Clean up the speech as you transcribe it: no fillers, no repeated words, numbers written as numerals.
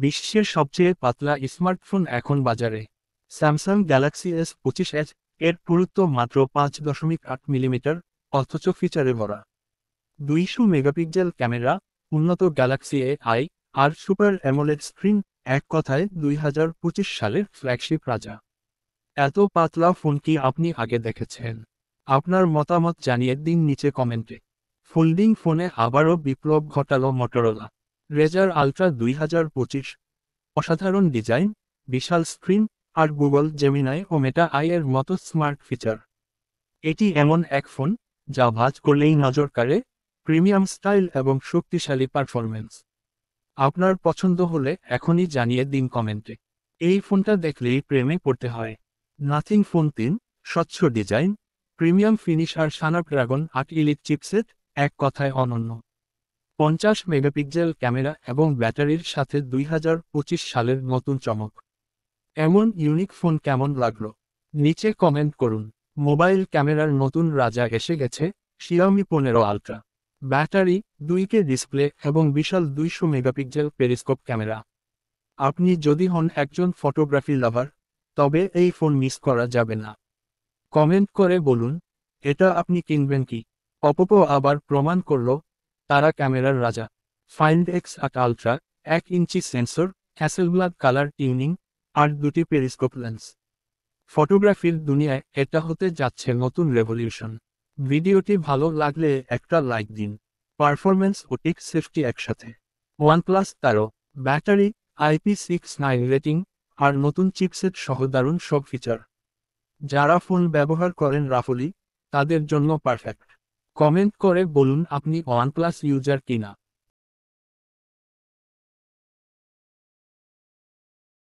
বিশ্বের সবচেয়ে পাতলা স্মার্টফোন এখন বাজারে। স্যামসাং গ্যালাক্সি S25 এর পুরুত্ব মাত্র 5.8 মিলিমিটার, অথচ ফিচারে ভরা। 200 মেগাপিক্সেল ক্যামেরা, উন্নত গ্যালাক্সি AI আর সুপার অ্যামোলেড স্ক্রিন, এক কথায় 2025 সালের ফ্ল্যাগশিপ রাজা। এত পাতলা ফোন কি আপনি আগে দেখেছেন? আপনার মতামত জানিয়ে দিন নিচে কমেন্টে। ফোল্ডিং ফোনে আবারও বিপ্লব ঘটালো মটোরোলা। রেজার আলট্রা 2025, অসাধারণ ডিজাইন, বিশাল স্ক্রিন আর গুগল জেমিনাই ও মেটা আই এর মতো স্মার্ট ফিচার। এটি এমন এক ফোন যা ভাঁজ করলেই নজর কাড়ে, প্রিমিয়াম স্টাইল এবং শক্তিশালী পারফরম্যান্স। আপনার পছন্দ হলে এখনই জানিয়ে দিন কমেন্টে। এই ফোনটা দেখলেই প্রেমে পড়তে হয়। নাথিং ফোন 3, স্বচ্ছ ডিজাইন, প্রিমিয়াম ফিনিশ আর স্ন্যাপড্রাগন 8 ইলিট চিপসেট, এক কথায় অনন্য। 50 মেগাপিক্সেল ক্যামেরা এবং ব্যাটারির সাথে 2025 সালের নতুন চমক। এমন ইউনিক ফোন কেমন লাগলো? নিচে কমেন্ট করুন। মোবাইল ক্যামেরার নতুন রাজা এসে গেছে, Xiaomi 15 ultra. Battery, 2K display এবং বিশাল 200 মেগাপিক্সেল পেরিস্কোপ ক্যামেরা। আপনি যদি হন একজন ফটোগ্রাফি লাভার, তবে এই ফোন মিস করা যাবে না। কমেন্ট করে বলুন, এটা আপনি কিনবেন কি? অপো আবার প্রমাণ করল তারা ক্যামেরার রাজা। ফাইন্ড X8 আলট্রা, 1 ইঞ্চি সেন্সর, হ্যাসেলব্লাড কালার টিউনিং আর 2টি পেরিস্কোপ লেন্স। ফটোগ্রাফির দুনিয়ায় এটা হতে যাচ্ছে নতুন রেভলিউশন। ভিডিওটি ভালো লাগলে একটা লাইক দিন। পারফরম্যান্স ও টেক সেফটি একসাথে। OnePlus 13, ব্যাটারি, IP69 রেটিং আর নতুন চিপসেট সহ দারুণ সব ফিচার। যারা ফোন ব্যবহার করেন রাফলি, তাদের জন্য পারফেক্ট। কমেন্ট করে বলুন আপনি OnePlus ইউজার কিনা।